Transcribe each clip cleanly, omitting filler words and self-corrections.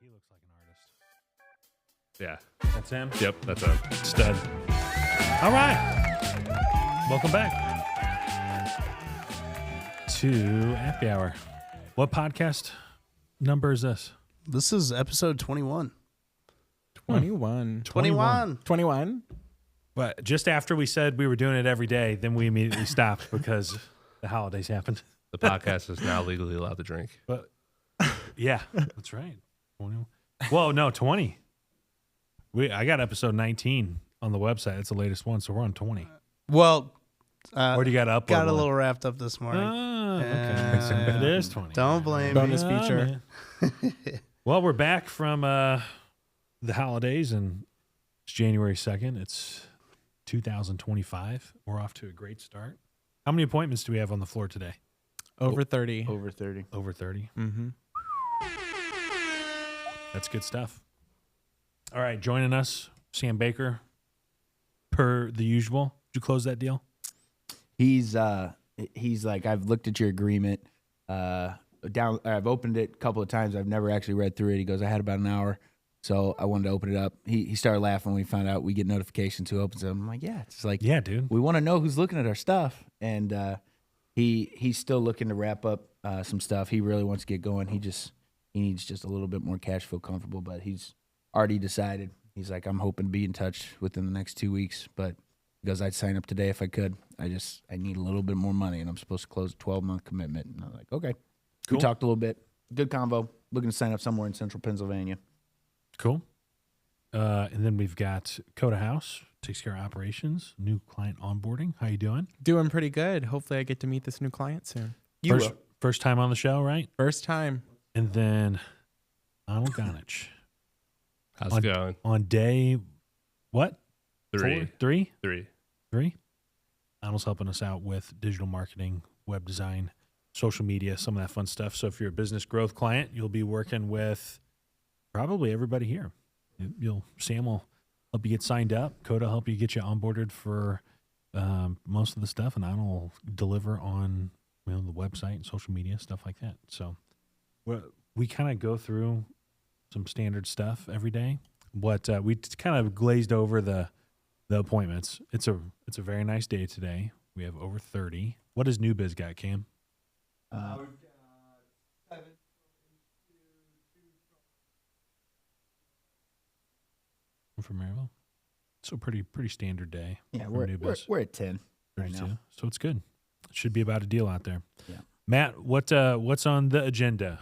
He looks like an artist. Yeah. That's him? Yep, that's a Stud. All right. Welcome back to Happy Hour. What podcast number is this? This is episode 21. 21. But just after we said we were doing it every day, then we immediately stopped because the holidays happened. the podcast is now legally allowed to drink. But yeah, that's right. 21. Well, no, 20. I got episode 19 on the website. It's the latest one, so we're on 20. Well, Or do you got to upload? got a little wrapped up this morning. Oh, okay. It is 20. Don't blame Bonus me. feature. Well, we're back from the holidays, and it's January 2nd. It's 2025. We're off to a great start. How many appointments do we have on the floor today? Over 30. Over 30. Over 30. Mm-hmm. That's good stuff. All right, joining us, Sam Baker, per the usual. Did you close that deal? He's like, I've looked at your agreement. I've opened it a couple of times. I've never actually read through it. He goes, I had about an hour, so I wanted to open it up. He started laughing when we found out we get notifications who opens it. I'm like, yeah, it's like, Yeah, dude. we want to know who's looking at our stuff. And he's still looking to wrap up some stuff. He really wants to get going. He needs just a little bit more cash, feel comfortable, but he's already decided. He's like, I'm hoping to be in touch within the next 2 weeks, but he goes, I'd sign up today if I could. I need a little bit more money, and I'm supposed to close a 12-month commitment. And I'm like, okay. Cool. We talked a little bit. Good convo. Looking to sign up somewhere in central Pennsylvania. Cool. And then we've got Kota House, takes care of operations, new client onboarding. How you doing? Doing pretty good. Hopefully I get to meet this new client soon. First time on the show, right? First time. And then Anel Ganic. How's it going? On day, what? Three. Three? Anel's helping us out with digital marketing, web design, social media, some of that fun stuff. So if you're a business growth client, you'll be working with probably everybody here. Sam will help you get signed up. Kota will help you get you onboarded for most of the stuff, and Anel will deliver on the website and social media, stuff like that. So we kind of go through some standard stuff every day. What we kind of glazed over the appointments. It's a very nice day today. We have over 30. What does New Biz got, Cam? From Maryville. So pretty standard day. Yeah, for New Biz. we're at 10 right 32. now. So it's good. It should be about a deal out there. Yeah. Matt, what's on the agenda?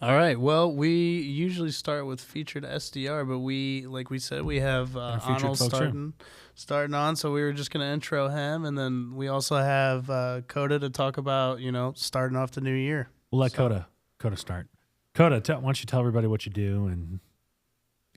All right. Well, we usually start with featured SDR, but like we said, we have featured Anel folks here. starting on. So we were just going to intro him, and then we also have Kota to talk about, starting off the new year. We'll let Kota start. Kota, why don't you tell everybody what you do and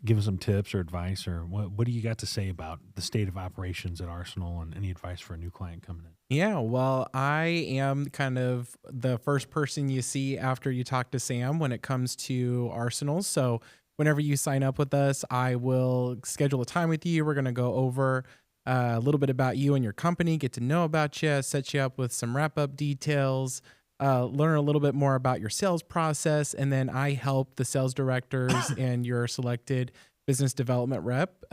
give us some tips or advice, or what do you got to say about the state of operations at Arsenal and any advice for a new client coming in? Yeah, well, I am kind of the first person you see after you talk to Sam when it comes to Arsenal. So whenever you sign up with us, I will schedule a time with you. We're going to go over a little bit about you and your company, get to know about you, set you up with some wrap-up details, learn a little bit more about your sales process, and then I help the sales directors and your selected business development rep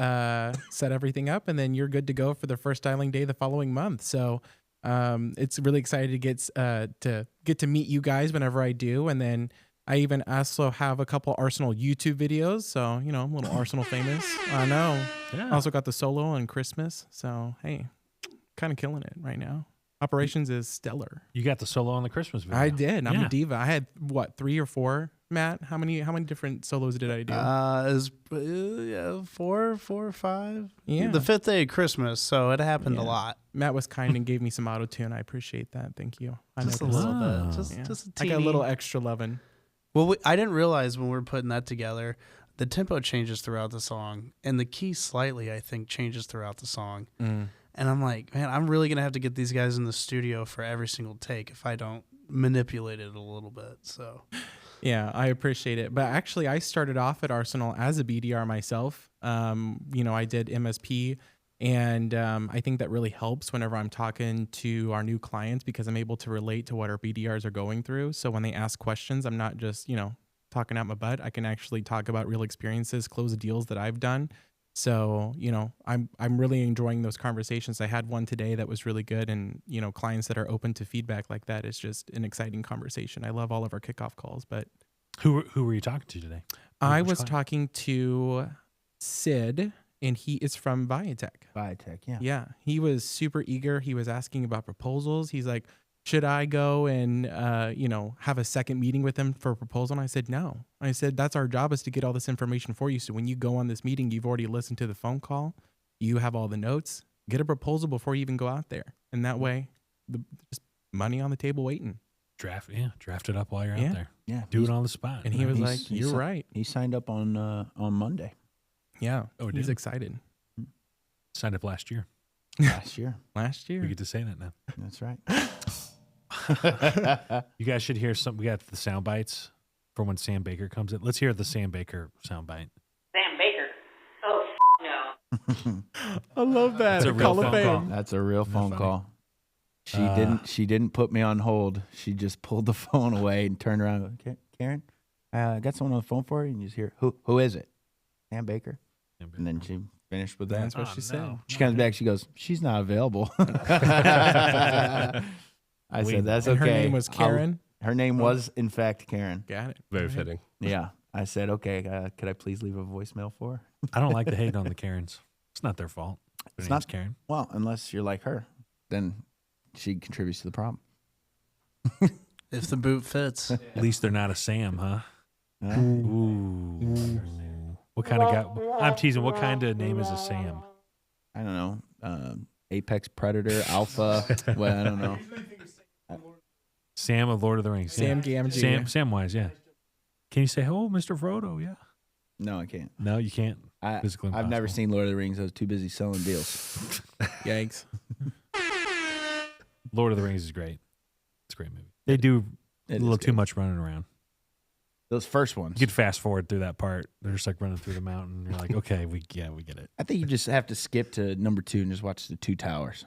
set everything up, and then you're good to go for the first dialing day the following month. So it's really excited to get to meet you guys whenever I do, and then I even also have a couple Arsenal YouTube videos, so I'm a little Arsenal famous. I know. Yeah. I also got the solo on Christmas, so hey, kind of killing it right now. Operations is stellar. You got the solo on the Christmas video. I did. I'm a diva. I had 3 or 4. Matt, how many different solos did I do? Four or five. Yeah. The 5th day of Christmas, so it happened a lot. Matt was kind and gave me some auto tune. I appreciate that. Thank you. Just a noticed. little bit. Oh. Just a I teeny. got a little extra loving. Well, I didn't realize when we were putting that together, the tempo changes throughout the song, and the key slightly, I think, changes throughout the song. And I'm like, man, I'm really going to have to get these guys in the studio for every single take if I don't manipulate it a little bit. So, Yeah, I appreciate it. But actually, I started off at Arsenal as a BDR myself. I did MSP, and I think that really helps whenever I'm talking to our new clients because I'm able to relate to what our BDRs are going through. So when they ask questions, I'm not just, talking out my butt. I can actually talk about real experiences, close deals that I've done. So, I'm really enjoying those conversations. I had one today that was really good, and clients that are open to feedback like that is just an exciting conversation. I love all of our kickoff calls. But who were you talking to today? I Which was client? talking to Sid, and he is from BIZkit. BIZkit, yeah. Yeah, he was super eager. He was asking about proposals. He's like, should I go and, have a second meeting with him for a proposal? And I said, no. I said, that's our job, is to get all this information for you. So when you go on this meeting, you've already listened to the phone call. You have all the notes. Get a proposal before you even go out there. And that way, just money on the table waiting. Draft it up while you're Yeah. out there. Yeah. Do it on the spot. And he was He's- like, he's you're si- right. He signed up on Monday Yeah. Oh, he's did? excited. Signed up last year. last year. Last year. We get to say that now. That's right. You guys should hear some. We got the sound bites for when Sam Baker comes in. Let's hear the Sam Baker sound bite. Sam Baker. Oh, no. I love that. That's a real Call of phone Fame. call. That's a real phone funny? call. She didn't put me on hold. She just pulled the phone away and turned around and go, Karen, I got someone on the phone for you. And you just hear, who is it? Sam Baker. Sam Baker. And then she finished with that. That's what she said. She comes back. She goes, she's not available. I said, that's And okay. her name was Karen. Her name was, in fact, Karen. Got it. Very fitting. Yeah. I said, okay, could I please leave a voicemail for her? I don't like to hate on the Karens. It's not their fault. Their It's name's not- Karen. Well, unless you're like her, then she contributes to the problem. If the boot fits. At least they're not a Sam, huh? Huh? Ooh. What kind of guy? I'm teasing. What kind of name is a Sam? I don't know. Apex Predator, Alpha. Well, I don't know. Sam of Lord of the Rings. Sam yeah. Gamgee. Samwise, yeah. Can you say, oh, Mr. Frodo? Yeah. No, I can't. No, you can't. Physically I've never impossible. seen Lord of the Rings. I was too busy selling deals. Yikes. Lord of the Rings is great. It's a great movie. They do a It little is too good. much running around. Those first ones. You could fast forward through that part. They're just like running through the mountain. You're like, okay, we get it. I think you just have to skip to number 2 and just watch the Two Towers.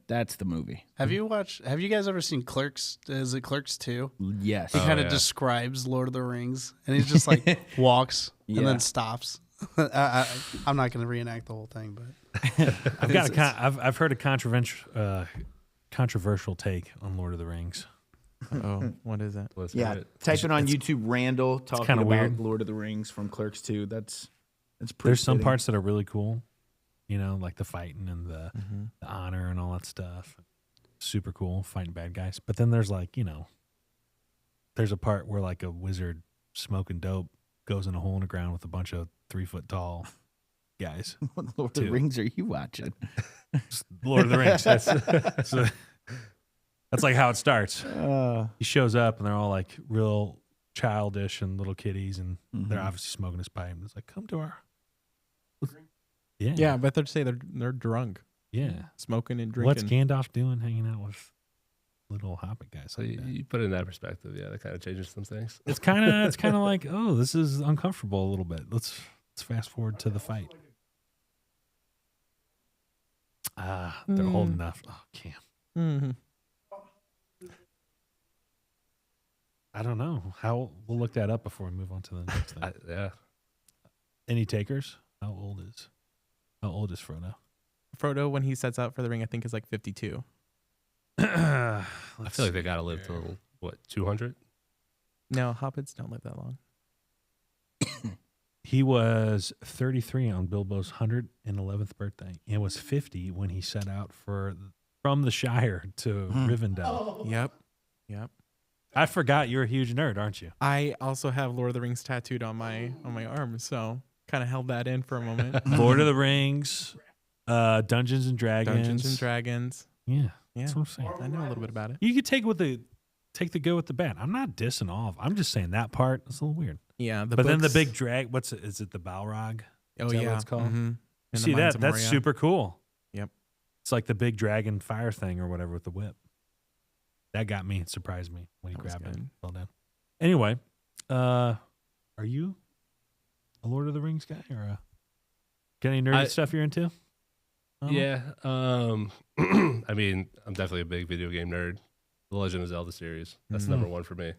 That's the movie. Have you guys ever seen Clerks? Is it Clerks 2? Yes. He kind of yeah. describes Lord of the Rings, and he just like walks and Yeah. then stops. I'm not going to reenact the whole thing, but I've heard a controversial take on Lord of the Rings. Oh, what is it? Let's Yeah. hear it. Type it on YouTube. Randall talking kinda about weird. Lord of the Rings from Clerks 2. That's pretty. There's some fitting. parts that are really cool, like the fighting and the honor and all that stuff. Super cool, fighting bad guys. But then there's there's a part where like a wizard smoking dope goes in a hole in the ground with a bunch of 3 foot tall guys. What Lord of the Two. Rings are you watching? Lord of the Rings. That's like how it starts. He shows up and they're all like real childish and little kiddies, and they're obviously smoking his pipe. And it's like, come to our. Yeah. Yeah, but they'd say they're drunk, Yeah. smoking and What's drinking. Gandalf doing hanging out with little hobbit guys? So Like you, that? you put it in that perspective, yeah, that kind of changes some things. It's kind of like, oh, this is uncomfortable a little bit. Let's fast forward to the fight. They're old enough. Oh, Cam. Mm-hmm. I don't know. We'll look that up before we move on to the next thing. Yeah. Any takers? How old is Frodo? Frodo, when he sets out for the ring, I think is like 52. I feel like they got to live till, 200? No, hobbits don't live that long. He was 33 on Bilbo's 111th birthday and was 50 when he set out from the Shire to Rivendell. Yep. I forgot you're a huge nerd, aren't you? I also have Lord of the Rings tattooed on my arm, so kind of held that in for a moment. Lord of the Rings, Dungeons and Dragons. Dungeons and Dragons. Yeah, Yeah, that's what I'm saying. I know a little bit about it. You could take the good with the bad. I'm not dissing all of. I'm just saying that part is a little weird. Yeah, But then the books- big drag. Is it the Balrog? Oh is that what yeah, it's called? Mm-hmm. In the See Mines that? of That's Moria. super cool. Yep. It's like the big dragon fire thing or whatever with the whip. That got me. It surprised me when he That was grabbed it. good. And fell down. Anyway, are you a Lord of the Rings guy or got any nerdy stuff you're into? Yeah. I mean, I'm definitely a big video game nerd. The Legend of Zelda series. That's number one for me.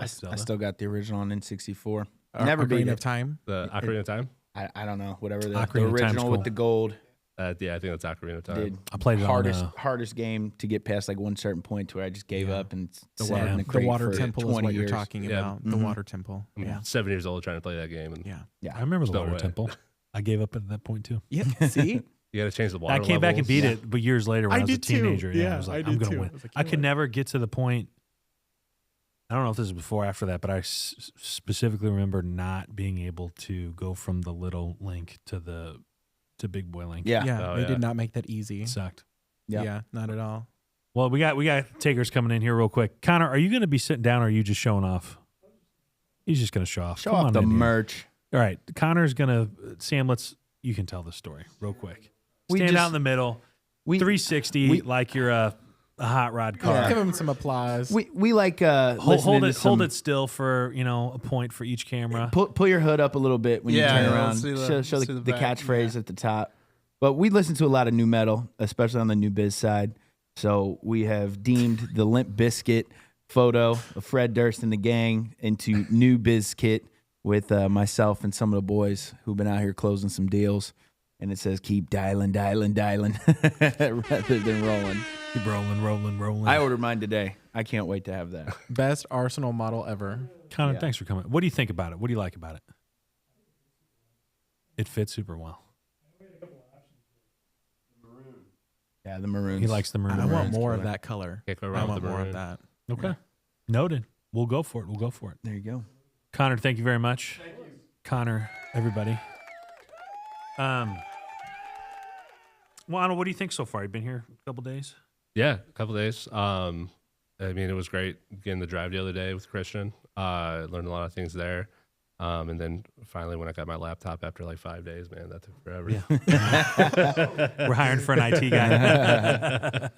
I Zelda. still got the original on N64. Or Never beat Ocarina it. of Time. The Ocarina of Time. I don't know, whatever the Ocarina of Time's original with cool. the gold Yeah, I think that's Ocarina of Time. did. I played it hardest game to get past like one certain point to where I just gave up and sat in the The crate water for temple 20 is what years. you're talking Yeah. about. The Mhm. water temple. I'm Yeah. 7 years old trying to play that game, and Yeah. I remember the No water way. temple. I gave up at that point too. Yeah. See? you got to change the water. I came back and levels. beat it, but years later when I I was a did too. teenager, I Yeah, was I like, did I'm gonna too. win. I was like, I you could know what? never get to the point. I don't know if this is before or after that, but I specifically remember not being able to go from the little Link to Big Boy Link. Yeah. Yeah. Oh, They yeah. did not make that easy. It sucked. Yeah. Yeah. Not at all. Well, we got takers coming in here real quick. Connor, are you going to be sitting down or are you just showing off? He's just going to show off. Show Come off on the in here. merch. All right, Connor's going to Sam. You can tell the story real quick. We Stand just- out in the middle, We 360 like you're a hot rod car. Yeah. Give him some applause. we like Hold listening to it still for a point for each camera. Pull your hood up a little bit when you Yeah, turn yeah, around. let's see the- show see the the back, catchphrase yeah. at the top. But we listen to a lot of new metal, especially on the new biz side. So we have deemed the Limp Bizkit photo of Fred Durst and the gang into new BIZkit with myself and some of the boys who've been out here closing some deals. And it says, keep dialing, rather than rolling. Keep rolling. I ordered mine today. I can't wait to have that. Best Arsenal model ever. Connor, Yeah. thanks for coming. What do you think about it? What do you like about it? It fits super well. Yeah, the maroons. He likes the maroon. I want Maroon's more of killer. that color. Can't go I wrong want with the more of maroon. that. Okay. Noted. We'll go for it. There you go. Connor, thank you very much. Thank you. Connor, everybody. Well, Anel, what do you think so far? You've been here a couple days? Yeah, a couple days. I mean, it was great getting the drive the other day with Christian. Learned a lot of things there. And then finally, when I got my laptop after like 5 days, man, that took forever. Yeah. We're hiring for an IT guy.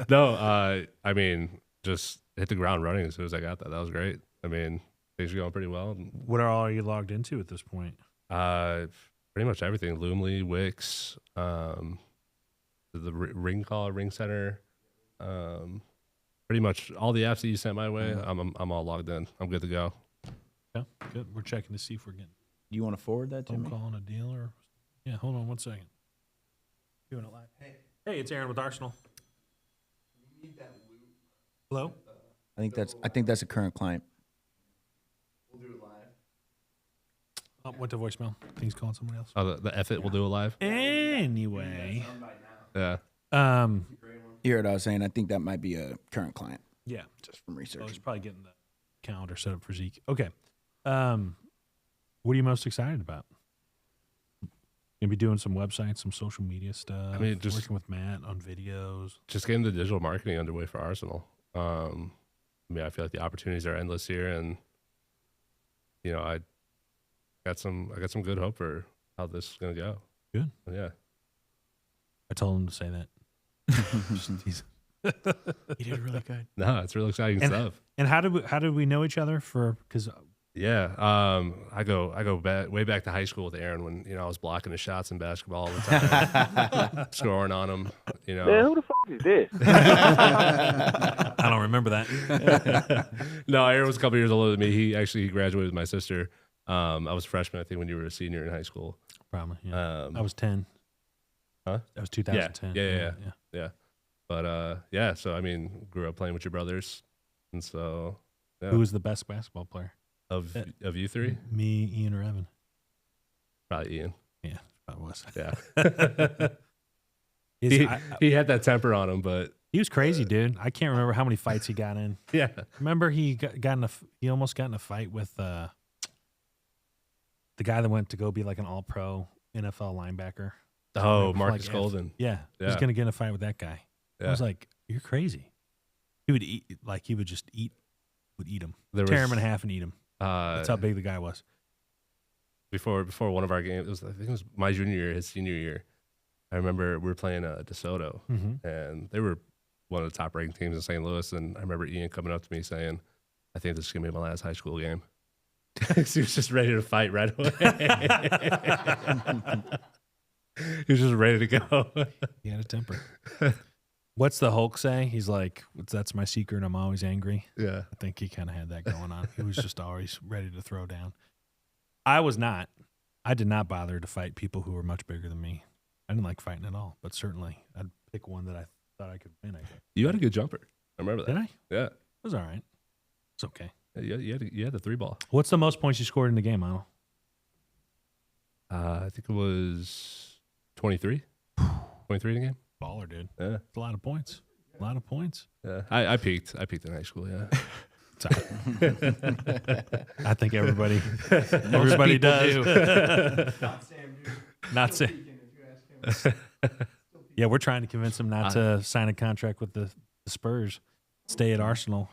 No, I mean, just hit the ground running as soon as I got that. That was great. I mean, things are going pretty well. What are you logged into at this point? Pretty much everything. Loomly, Wix, the Ring Call, Ring Center. Pretty much all the apps that you sent my way, I'm all logged in. I'm good to go. Yeah, good. We're checking to see if we're getting Do you want to forward that to phone me? call on a deal or. Yeah, hold on 1 second. Doing it live. Hey, it's Aaron with Arsenal. Hello. I think that's a current client. Oh, went to voicemail. Things calling someone else. Oh, the F it will do it live. Anyway. Yeah. You heard what I was saying? I think that might be a current client Yeah. just from I was research. probably getting the calendar set up for Zeke. Okay. What are you most excited about? Gonna be doing some websites, some social media stuff. I mean, just- working with Matt on videos. Just getting the digital marketing underway for Arsenal. I mean, I feel like the opportunities are endless here, and I got some good hope for how this is gonna go. Good. Yeah. I told him to say that. He's- You did really good. No, it's really exciting And- stuff. and how did we know each other? Because Yeah. I go back way back to high school with Aaron when I was blocking his shots in basketball all the time, scoring on him. Man, who the fuck is this? I don't remember that. No, Aaron was a couple years older than me. He graduated with my sister. I was a freshman, I think, when you were a senior in high school. Probably. Yeah. I Um, was 10. Huh? That was 2010. Yeah. But yeah. So I mean, grew up playing with your brothers, and so yeah. Who was the best basketball player? of you three? Me, Ian, or Evan? Probably Ian. Yeah, probably was. Yeah. He had that temper on him, but He was crazy, dude. I can't remember how many fights he got in. yeah. Remember he he almost got in a fight with the guy that went to go be like an all-pro NFL linebacker. Oh, For Marcus like Golden. Yeah, he was Yeah. gonna get in a fight with that guy. I Yeah. was like, "You're crazy." He would eat he would just eat him, There tear was, him in half and eat him. That's how big the guy was. before one of our games, I think it was my junior year, his senior year. I remember we were playing DeSoto, Mm-hmm. and they were one of the top ranked teams in St. Louis. And I remember Ian coming up to me saying, "I think this is gonna be my last high school game." He was just ready to fight right away. He was just ready to go. He had a temper. What's the Hulk say? He's like, "That's my secret. I'm always angry." Yeah. I think he kind of had that going on. He was just always ready to throw down. I was not. I did not bother to fight people who were much bigger than me. I didn't like fighting at all, but certainly I'd pick one that I thought I could win. I guess. You had a good jumper. I remember that. Did I? Yeah. It was all right. It's okay. Yeah, you had the 3-ball. What's the most points you scored in the game, Anel? I think it was 23. 23 in the game. Baller, dude. Yeah. It's a lot of points. A lot of points. Yeah. I peaked. I peaked in high school. Yeah. I think everybody does. Not Sam. Yeah, we're trying to convince him not to sign a contract with the Spurs. Stay at Arsenal.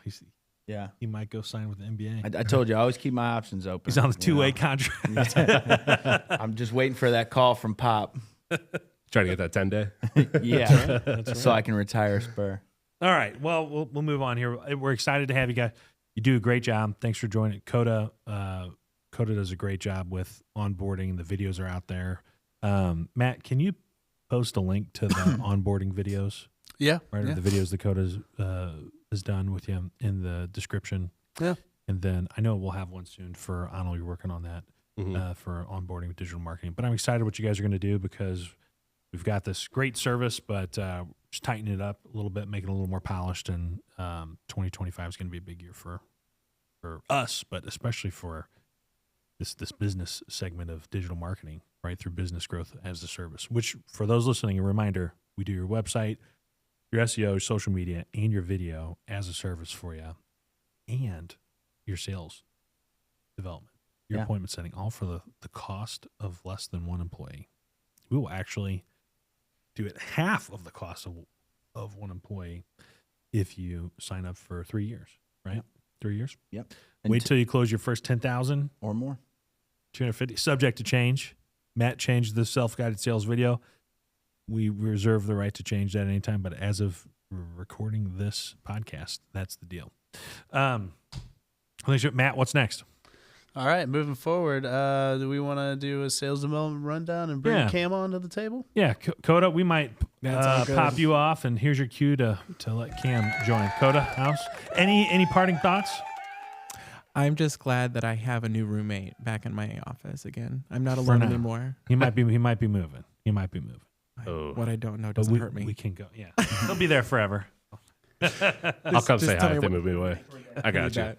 Yeah. He might go sign with the NBA. I told you, I always keep my options open. He's on the you know. 2-way contract. I'm just waiting for that call from Pop. Trying to get that 10-day. Yeah. That's right. So I can retire a Spur. All right. Well, we'll move on here. We're excited to have you guys. You do a great job. Thanks for joining. Kota does a great job with onboarding. The videos are out there. Matt, can you post a link to the onboarding videos? Yeah. Right, Yeah. the videos that Kota's has done with you in the description. Yeah. And then I know we'll have one soon for Anel. You're working on that for onboarding with digital marketing. But I'm excited what you guys are going to do because we've got this great service, but just tighten it up a little bit, make it a little more polished. And 2025 is going to be a big year for us, but especially for this business segment of digital marketing, right, through business growth as a service, which for those listening, a reminder, we do your website, your SEO, your social media, and your video as a service for you, and your sales development, your appointment setting, all for the cost of less than one employee. We will actually do it half of the cost of one employee if you sign up for 3 years, right? 3 years. Yep. Wait till you close your first 10,000 or more. 250, subject to change. Matt changed the self-guided sales video. We reserve the right to change that anytime, but as of recording this podcast, that's the deal. Matt, what's next? All right, moving forward, do we want to do a sales development rundown and bring Cam onto the table? Yeah, Kota, we might all good. pop you off, and here's your cue to let Cam join. Kota, house. Any parting thoughts? I'm just glad that I have a new roommate back in my office again. I'm not alone now. anymore. He might be moving. What I don't know But doesn't hurt me. We can go. Yeah, he'll be there forever. I'll come say just tell hi me if they what- move me away. I got you.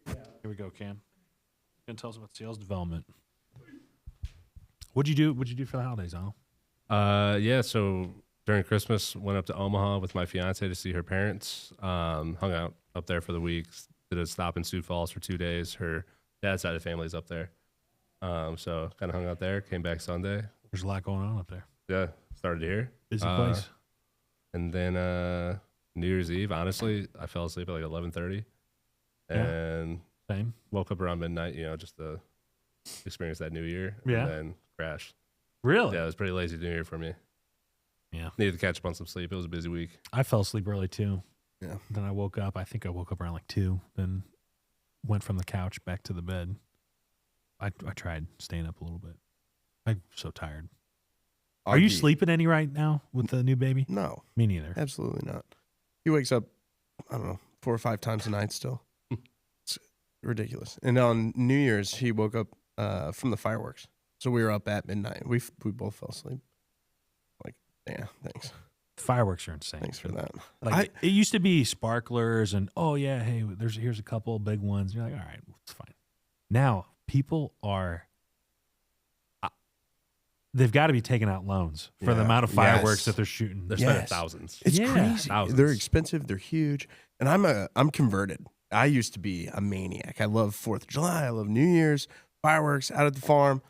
Here we go, Cam. Gonna tell us about sales development. What'd you do for the holidays, Al? Yeah, so during Christmas, went up to Omaha with my fiance to see her parents. Hung out up there for the week. Did a stop in Sioux Falls for 2 days. Her dad's side of the family's up there. So kind of hung out there. Came back Sunday. There's a lot going on up there. Yeah, started here. Busy place. And then New Year's Eve, honestly, I fell asleep at like 11:30. And Same. woke up around midnight, just to experience that new year. Yeah. And then crashed. Really? Yeah, it was pretty lazy new year for me. Yeah. Needed to catch up on some sleep. It was a busy week. I fell asleep early too. Yeah. Then I woke up. I think I woke up around like 2. Then went from the couch back to the bed. I tried staying up a little bit. I'm so tired. Are you sleeping any right now with the new baby? No, Me neither. absolutely not. He wakes up, I don't know, 4 or 5 times a night still. It's ridiculous. And on New Year's, he woke up from the fireworks. So we were up at midnight. We both fell asleep. Like, yeah, thanks. Fireworks are insane. Thanks for that. Like it used to be sparklers and hey, here's a couple of big ones. You're like, all right, it's fine. Now people are. They've got to be taking out loans for the Yeah. amount of fireworks Yes. that they're shooting. They're spending Yes. thousands. It's Yeah. crazy. Thousands. They're expensive. They're huge. And I'm converted. I used to be a maniac. I love 4th of July. I love New Year's, fireworks out at the farm.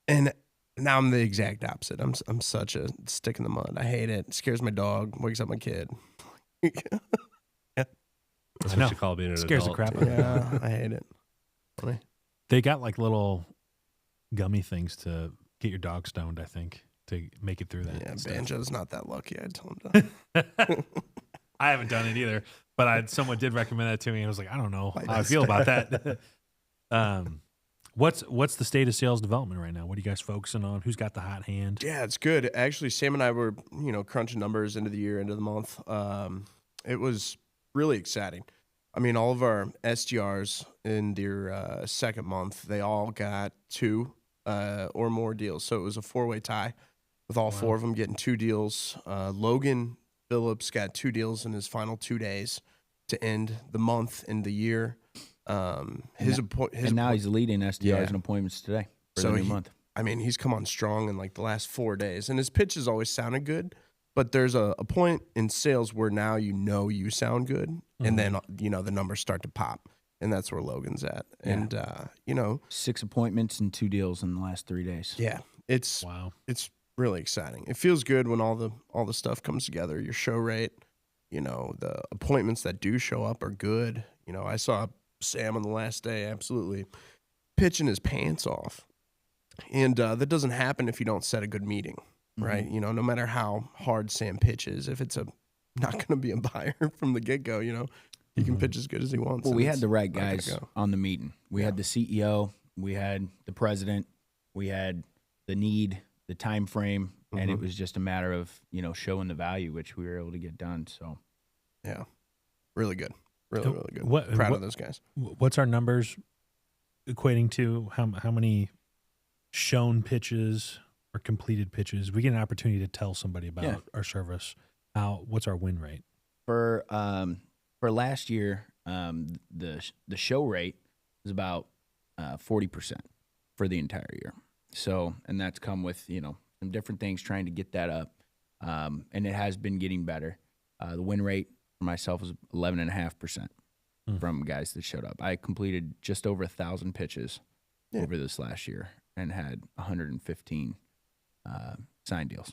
And now I'm the exact opposite. I'm such a stick in the mud. I hate it. It scares my dog. Wakes up my kid. That's I know. what you call being an Scares the adult. crap out of me. Yeah, I hate it. Funny. They got like little gummy things to get your dog stoned, I think, to make it through that. Yeah, stuff. Banjo's not that lucky. I'd tell him to. I haven't done it either, but someone did recommend that to me, and I was like, I don't know Light how I that feel about stuff. that. What's the state of sales development right now? What are you guys focusing on? Who's got the hot hand? Yeah, it's good. Actually, Sam and I were, crunching numbers into the year, into the month. It was really exciting. I mean, all of our SDRs in their second month, they all got 2 or more deals. So it was a 4-way tie with all 4 of them getting 2 deals. Logan Phillips got 2 deals in his final 2 days to end the month and the year. And now he's leading SDRs and appointments today for the new month. I mean, he's come on strong in like the last 4 days, and his pitch has always sounded good. But there's a point in sales where now you sound good, and then the numbers start to pop, and that's where Logan's at. And 6 appointments and 2 deals in the last 3 days. Yeah, it's really exciting. It feels good when all the stuff comes together. Your show rate, the appointments that do show up are good. I saw Sam on the last day absolutely pitching his pants off, and that doesn't happen if you don't set a good meeting. Right, no matter how hard Sam pitches, if it's not going to be a buyer from the get go, he can pitch as good as he wants. Well, we had the right guys on the meeting. We had the CEO, we had the president, we had the need, the time frame, and it was just a matter of showing the value, which we were able to get done. So, yeah, really good, really good. Proud of those guys. What's our numbers equating to? How many shown pitches? Or completed pitches? We get an opportunity to tell somebody about our service. What's our win rate? For last year, the show rate was about 40% for the entire year. So, and that's come with some different things trying to get that up, and it has been getting better. The win rate for myself was 11.5% from guys that showed up. I completed just over 1,000 pitches over this last year and had 115. Signed deals,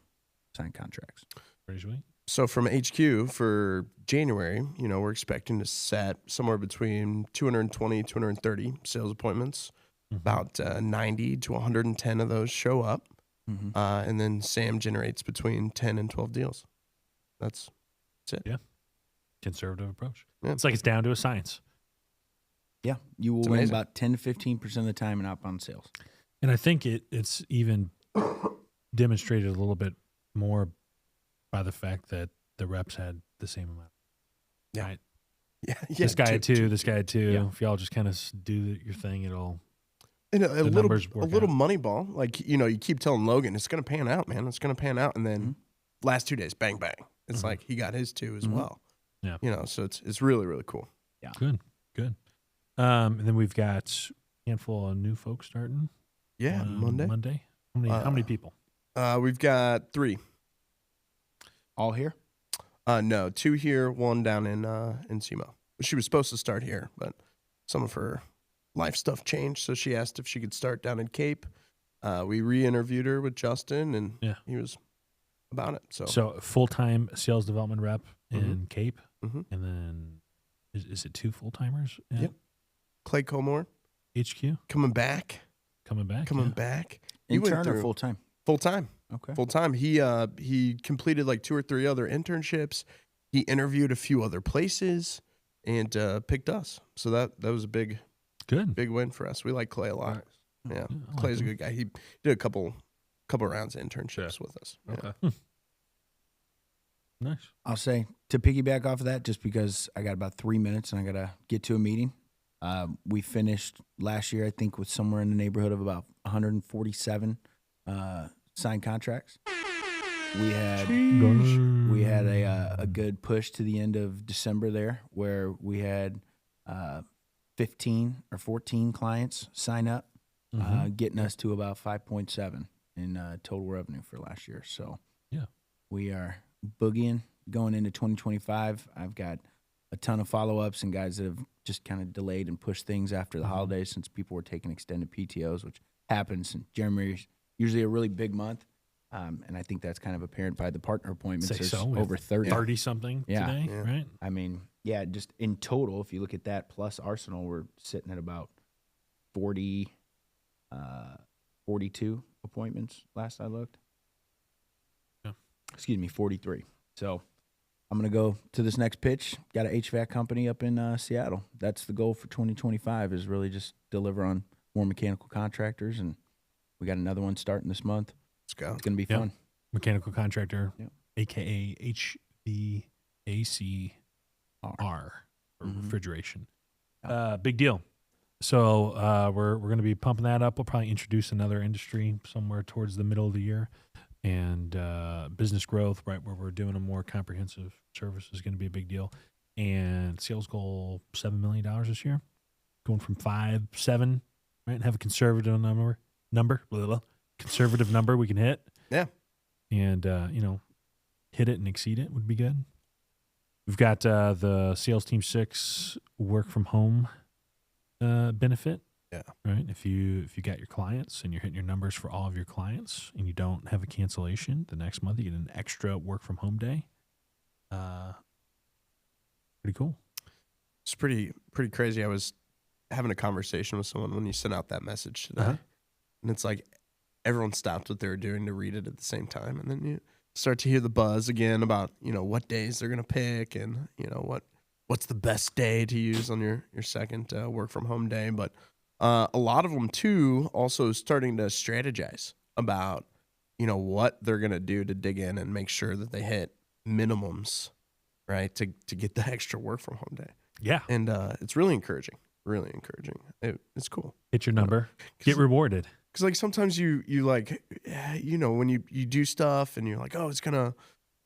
signed contracts. Pretty sweet. So from HQ for January, we're expecting to set somewhere between 220, 230 sales appointments. About 90 to 110 of those show up. And then Sam generates between 10 and 12 deals. That's it. Yeah. Conservative approach. Yeah. It's like it's down to a science. Yeah. You will win about 10 to 15% of the time in outbound sales. And I think it's even demonstrated a little bit more by the fact that the reps had the same amount. Yeah. Right? Yeah. This guy had 2, this guy had 2. Yeah. If y'all just kind of do your thing, it'll a numbers work little out. money ball. Like, you keep telling Logan, it's going to pan out, man. It's going to pan out. And then last 2 days, bang, bang. It's like he got his 2 as well. Yeah. So it's really, really cool. Yeah. Good. And then we've got a handful of new folks starting. Yeah. Monday. How many people? We've got 3. All here? No, 2 here, 1 down in SEMO. She was supposed to start here, but some of her life stuff changed, so she asked if she could start down in Cape. We re-interviewed her with Justin, and he was about it. So full-time sales development rep in Cape, and then is it 2 full-timers? Yep. Clay Comore, HQ coming back. Intern or full-time? Full-time. Okay. Full-time. He completed like 2 or 3 other internships. He interviewed a few other places and picked us. So that was a big win for us. We like Clay a lot. Yeah. Clay's a good guy. He did a couple rounds of internships with us. Okay. Nice. I'll say, to piggyback off of that, just because I got about 3 minutes and I got to get to a meeting. We finished last year, I think, with somewhere in the neighborhood of about 147 signed contracts. We had a good push to the end of December there, where we had 15 or 14 clients sign up, getting us to about 5.7 in total revenue for last year. So we are boogieing going into 2025. I've got a ton of follow-ups and guys that have just kind of delayed and pushed things after the holidays since people were taking extended PTOs, which happens. And January is usually a really big month. And I think that's kind of apparent by the partner appointments. There's over 30. 30-something today, right? I mean, just in total, if you look at that plus Arsenal, we're sitting at about 42 appointments last I looked. Yeah. Excuse me, 43. So I'm going to go to this next pitch. Got an HVAC company up in Seattle. That's the goal for 2025, is really just deliver on more mechanical contractors, and we got another one starting this month. Let's go. It's gonna be Yep. fun. Mechanical contractor, Yep. aka HVACR for Mhm. refrigeration. Yeah. Big deal. So we're going to be pumping that up. We'll probably introduce another industry somewhere towards the middle of the year, and business growth, right where we're doing a more comprehensive service, is going to be a big deal. And sales goal $7 million this year, going from 5, 7, right? And have a conservative conservative number we can hit. Yeah. And hit it and exceed it would be good. We've got the sales team 6 work from home benefit. Yeah. Right. If you got your clients and you're hitting your numbers for all of your clients and you don't have a cancellation, the next month you get an extra work from home day. Pretty cool. It's pretty crazy. I was having a conversation with someone when you sent out that message today, Uh-huh. and it's like everyone stopped what they were doing to read it at the same time, and then you start to hear the buzz again about what days they're gonna pick, and what's the best day to use on your second work from home day. But a lot of them too also starting to strategize about what they're gonna do to dig in and make sure that they hit minimums, right, to get the extra work from home day. Yeah. And it's really encouraging. Really encouraging. It's cool. Hit your number. Get rewarded. Because like sometimes you like, when you do stuff and you're like, oh, it's gonna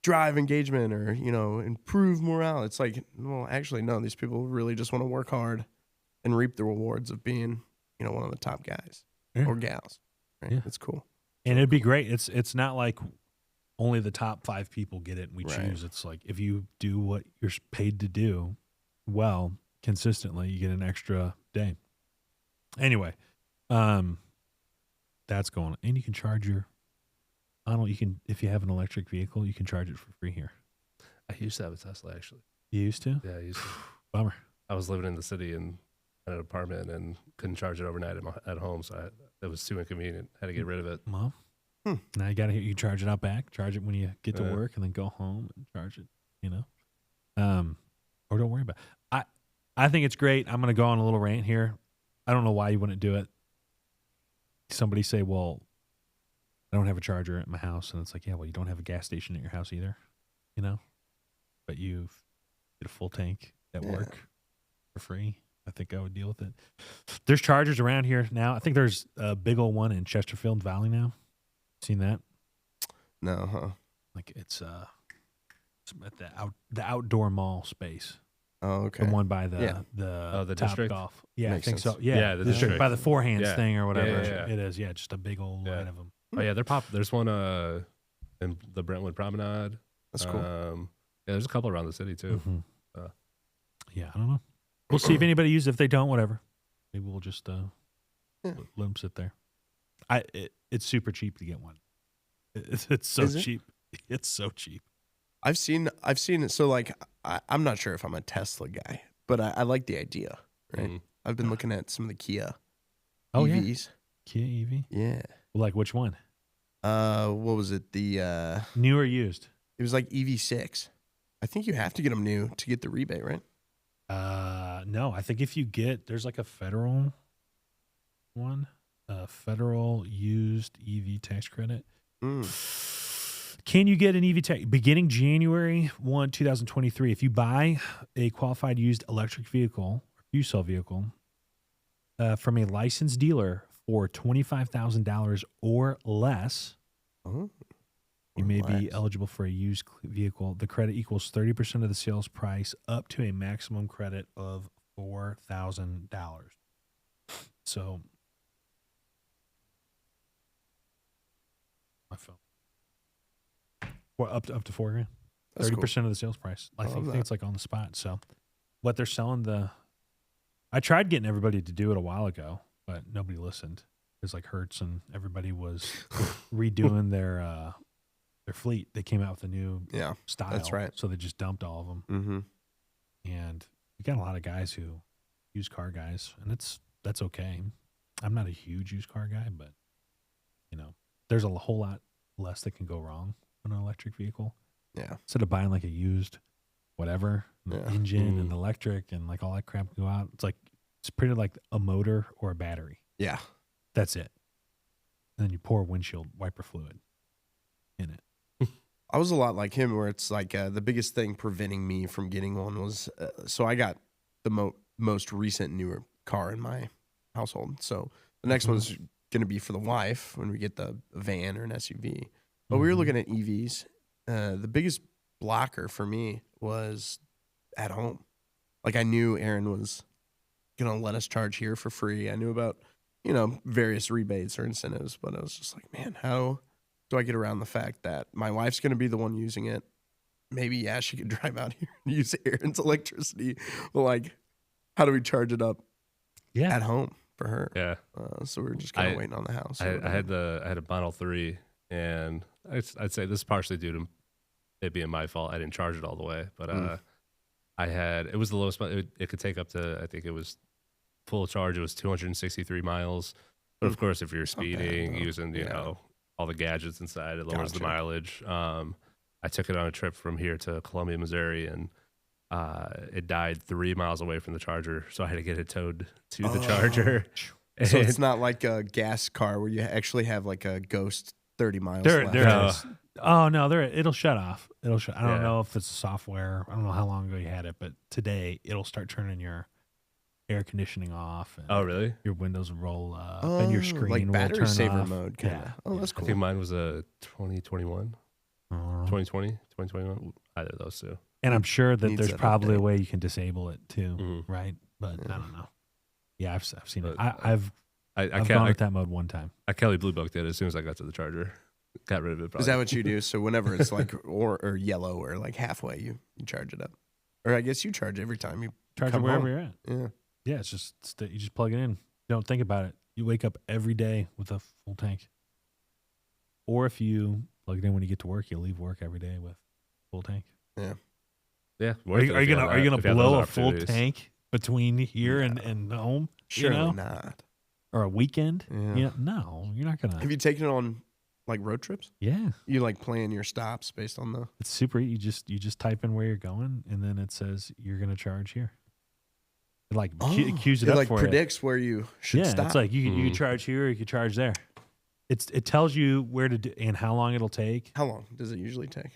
drive engagement or improve morale. It's like, well, actually, no. These people really just want to work hard and reap the rewards of being one of the top guys or gals. Right? Yeah. It's cool. And it'd be great. It's not like only the top 5 people get it and we Right. choose. It's like if you do what you're paid to do well consistently, you get an extra day. Anyway, that's going on. And you can charge your if you have an electric vehicle, you can charge it for free here. I used to have a Tesla, actually. You used to? Yeah, I used to. Bummer. I was living in the city and had an apartment and couldn't charge it overnight at home, so it was too inconvenient. Had to get rid of it. Well, Hmm. now you charge it out back, charge it when you get to Yeah. work, and then go home and charge it, or don't worry about it. I think it's great. I'm going to go on a little rant here. I don't know why you wouldn't do it. Somebody say, well, I don't have a charger at my house. And it's like, yeah, well, you don't have a gas station at your house either, but you get a full tank at Yeah. work for free. I think I would deal with it. There's chargers around here now. I think there's a big old one in Chesterfield Valley now. Seen that? No, huh? Like it's at the outdoor mall space. Oh, okay. The one by Yeah. the the Top district? Golf. Yeah, Makes I think sense. so. Yeah, Yeah, the district district. by the Four Hands Yeah. thing or whatever. Yeah. It is. Yeah, just a big old Yeah. line of them. Oh yeah, they're There's one in the Brentwood Promenade. That's cool. Yeah, there's a couple around the city too. Mhm. Uh, Yeah, I don't know. We'll see if anybody uses it. If they don't, whatever. Maybe we'll just Yeah. let them sit there. It's super cheap to get one. It's so Is it? cheap. It's so cheap. I've seen it. So like, I'm not sure if I'm a Tesla guy, but I like the idea. Right. Mhm. I've been looking at some of the Kia Oh, yeah. EVs. Kia EV. Yeah. Like which one? What was it? New or used? It was like EV6. I think you have to get them new to get the rebate, right? No, I think if you there's like a federal one, federal used EV tax credit. Can you get an EV tax beginning January 1, 2023? If you buy a qualified used electric vehicle, fuel cell vehicle, from a licensed dealer for $25,000 or less, Oh. you may be Relax. eligible for a used vehicle. The credit equals 30% of the sales price up to a maximum credit of $4,000. So, my phone. Well, up to $4,000. That's cool. 30% of the sales price. I love think that. it's like on the spot. So, what they're selling I tried getting everybody to do it a while ago, but nobody listened. It was like Hertz and everybody was redoing their fleet. They came out with a new Yeah. style. That's right. So they just dumped all of them. Mm-hmm. And we got a lot of guys who used car guys, and that's okay. I'm not a huge used car guy, but there's a whole lot less that can go wrong on an electric vehicle. Yeah. Instead of buying like a used whatever, the Yeah. engine and electric and like all that crap can go out. It's pretty like a motor or a battery. Yeah. That's it. And then you pour windshield wiper fluid in it. I was a lot like him, where it's like the biggest thing preventing me from getting one was so I got the most recent newer car in my household. So the next one's going to be for the wife when we get the van or an SUV. But we were looking at EVs. The biggest blocker for me was at home. Like, I knew Aaron was going to let us charge here for free. I knew about, various rebates or incentives, but I was just like, man, how do I get around the fact that my wife's going to be the one using it? Maybe, yeah, she could drive out here and use Aaron's electricity. But, like, how do we charge it up at home for her? Yeah. So we were just kind of waiting on the house. I had a Model 3, and I'd say this is partially due to it being my fault. I didn't charge it all the way, but it was the lowest. It could take up to, I think it was full charge. It was 263 miles. But of course, if you're speeding, using all the gadgets inside, it lowers the mileage. I took it on a trip from here to Columbia, Missouri, and it died 3 miles away from the charger, so I had to get it towed to the charger. So it's not like a gas car where you actually have like a ghost 30 miles left. There is. Oh no, it'll shut off. I don't know if it's software. I don't know how long ago you had it, but today it'll start turning your air conditioning off. And oh, really? Your windows will roll up and your screen like will battery turn saver off. mode. Kinda. Yeah. Oh, that's I cool. think mine was a 2021, 2020, 2021, either of those two. And I'm sure that Needs there's that probably a update. way you can disable it too, right? But I don't know. Yeah, I've seen it. I've gone with that mode one time. I Kelly Blue Booked it as soon as I got to the charger. Got rid of it. Probably. Is that what you do? So whenever it's like or yellow or like halfway, you charge it up. Or I guess you charge every time you Charge it come wherever home. you're at. Yeah. Yeah, it's just you just plug it in. You don't think about it. You wake up every day with a full tank. Or if you plug it in when you get to work, you leave work every day with full tank. Yeah. Yeah. Are you gonna blow a full tank? tank between here and home? Surely not. Or a weekend? Yeah. No, you're not gonna. Have you taken it on like road trips? Yeah, You like plan your stops based on the it's super. You just type in where you're going, and then it says you're gonna charge here. It like cues it it up like for predicts where you should yeah, stop. it's like you can charge here, or you can charge there. It tells you where to do and how long it'll take. How long does it usually take?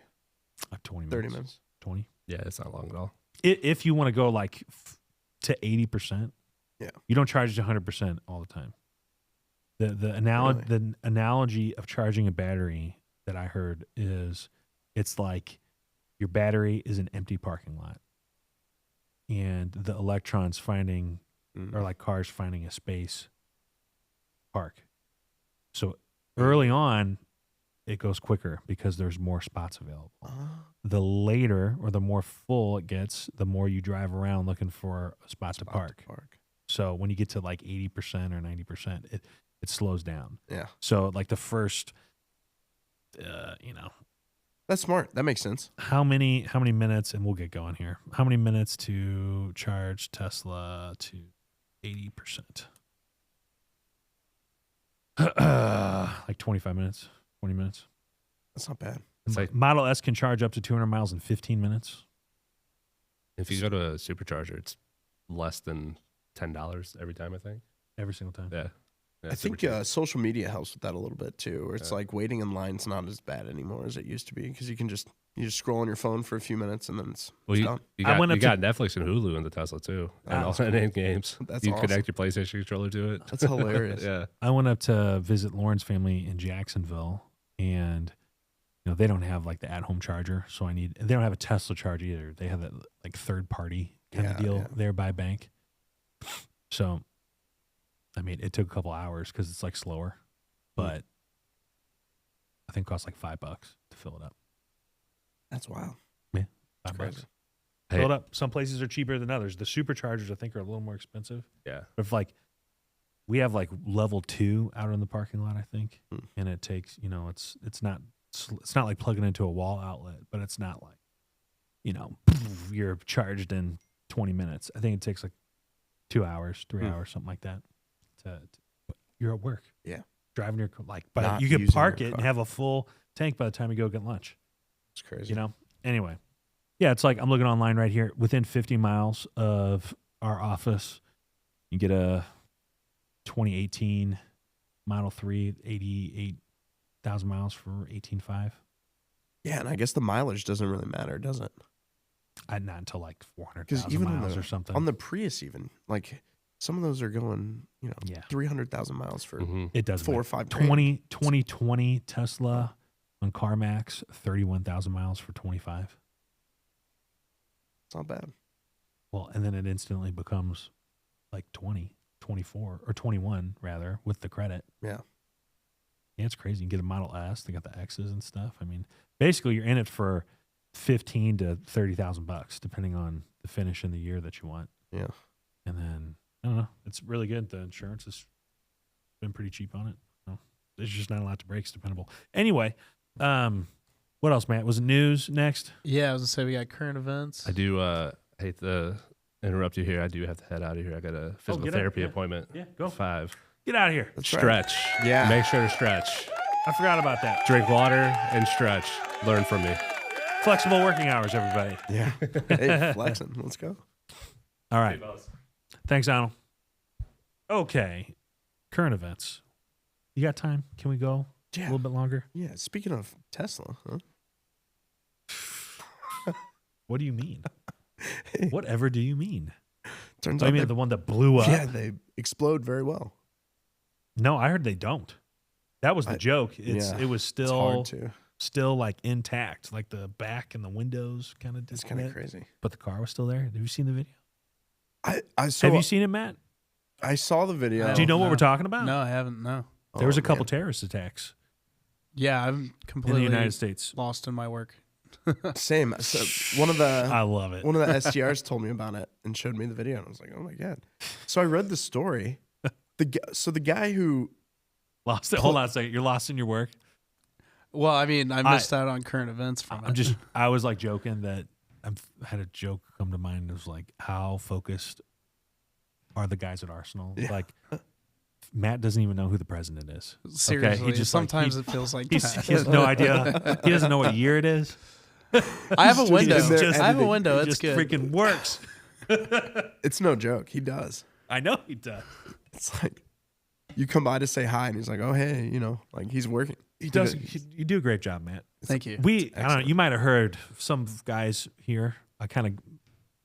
20 minutes. 30 minutes. 20. Yeah, it's not long at all. If you want to go like to 80%, Yeah. you don't charge it 100% all the time. The analogy of charging a battery that I heard is it's like your battery is an empty parking lot, and the electrons finding or like cars finding a space park. So early on, it goes quicker because there's more spots available. The later or the more full it gets, the more you drive around looking for a spot to park. So when you get to like 80% or 90%, it slows down. Yeah. So like the first, That's smart. That makes sense. how many minutes, and we'll get going here. How many minutes to charge Tesla to 80%? Like 25 minutes, 20 minutes. That's not bad. It's like Model S can charge up to 200 miles in 15 minutes. if you go to a supercharger, it's less than $10 every time. I think. Every single time. Yeah. I think social media helps with that a little bit too. Where it's like waiting in line's not as bad anymore as it used to be because you just scroll on your phone for a few minutes and then it's done. You I got, went up you got Netflix and Hulu in the Tesla too, and all and in games. That's you awesome. connect your PlayStation controller to it. That's hilarious. Yeah. I went up to visit Lauren's family in Jacksonville, and they don't have like the at-home charger, so they don't have a Tesla charger either. They have that like third-party kind of deal there by bank. So, I mean, it took a couple hours because it's like slower, but I think it costs like $5 to fill it up. That's wild. Yeah, That's $5. crazy. Hey. Fill it up. Some places are cheaper than others. The superchargers, I think, are a little more expensive. Yeah. But if like we have like level 2 out in the parking lot, I think, and it takes it's not like plugging into a wall outlet, but it's not like you're charged in 20 minutes. I think it takes like 2 hours, 3 hours, something like that. You're at work. Yeah. Driving your but Not you can using park your it and car. have a full tank by the time you go get lunch. It's crazy. Anyway, yeah, it's like I'm looking online right here. Within 50 miles of our office, you get a 2018 Model 3, 88,000 miles for 18.5. Yeah, and I guess the mileage doesn't really matter, does it? Not until like Because 400,000 even miles or something. on the Prius, even like some of those are going, Yeah. 300,000 miles for It does 4 or matter. 5 grand. 2020 Tesla on CarMax, 31,000 miles for 25. It's not bad. Well, and then it instantly becomes like 20, 24, or 21 rather with the credit. Yeah. Yeah, it's crazy. You can get a Model S. They got the X's and stuff. I mean, basically, you're in it for $15,000 to $30,000 depending on the finish and the year that you want. Yeah. And then I don't know. It's really good. The insurance has been pretty cheap on it. So there's just not a lot to break. It's dependable. Anyway, what else, Matt? Was it news next? Yeah, I was gonna say we got current events. I do hate to interrupt you here. I do have to head out of here. I got a physical get out. therapy Yeah. appointment. Yeah, go. 5. Get out of here. That's right. Stretch. Yeah. Make sure to stretch. I forgot about that. Drink water and stretch. Learn from me. Flexible working hours, everybody. Yeah. Hey, flexing. Let's go. All right. Thanks, Anel. Okay. Current events. You got time? Can we go a Yeah. little bit longer? Yeah. Speaking of Tesla, huh? What do you mean? Hey, Whatever do you mean? turns I out mean, the one that blew up? yeah, they explode very well. No, I heard they don't. That was the joke. yeah, It was It's hard still to. still like intact, like the back and the windows kind of It's kind of crazy. but the car was still there. Have you seen the video? I saw. Have you seen it, Matt? I saw the video. Do you know what no. we're talking about? No, I haven't. No. There was Oh, a couple man. terrorist attacks Yeah, I'm in the completely United States. lost in my work. Same. So one of the I love it. one of the STRs told me about it and showed me the video, and I was like, "Oh my god!" So I read the story. The guy who Lost it. Hold on a second. You're lost in your work. Well, I mean, I missed out on current events from it. I was like joking that I had a joke come to mind. It was like, how focused are the guys at Arsenal? Yeah. Like, Matt doesn't even know who the president is. Seriously, He just, sometimes like, it feels like he that. has no idea. He doesn't know what year it is. I have a window. in there I have a editing. window. It It's just good. freaking works. it's no joke. He does. I know he does. It's like you come by to say hi, and he's like, "Oh hey," like he's working. He does. You do a great job, Matt. Thank you. I don't know. excellent. You might have heard some guys here.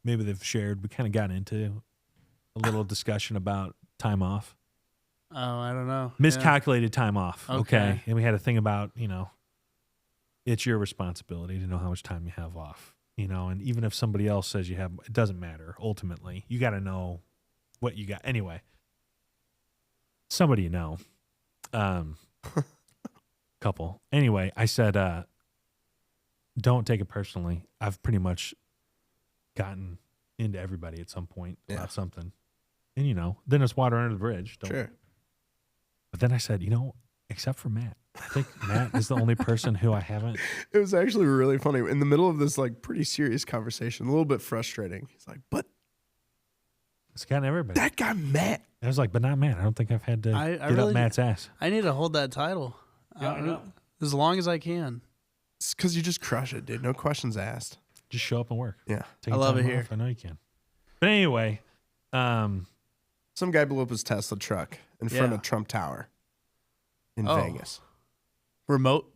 Maybe they've shared. We kind of got into a little discussion about time off, Oh, I don't know. miscalculated time off. Okay. Okay. And we had a thing about, it's your responsibility to know how much time you have off, and even if somebody else says you have, it doesn't matter. Ultimately, you got to know what you got. Anyway, somebody couple. Anyway, I said, don't take it personally. I've pretty much gotten into everybody at some point Yeah. about something. And, then it's water under the bridge. Sure. But then I said, except for Matt. I think Matt is the only person who I haven't. It was actually really funny in the middle of this like pretty serious conversation, a little bit frustrating. He's like, "But It's gotten everybody. that guy Matt." I was like, but not Matt. I don't think I've had to I get really- up Matt's ass. I need to hold that title. Yeah, I know. As long as I can. It's because you just crush it, dude. No questions asked. Just show up and work. Yeah. Take I love time it here. off. I know you can. But anyway, Some guy blew up his Tesla truck in front Yeah. of Trump Tower in Oh. Vegas. Remote.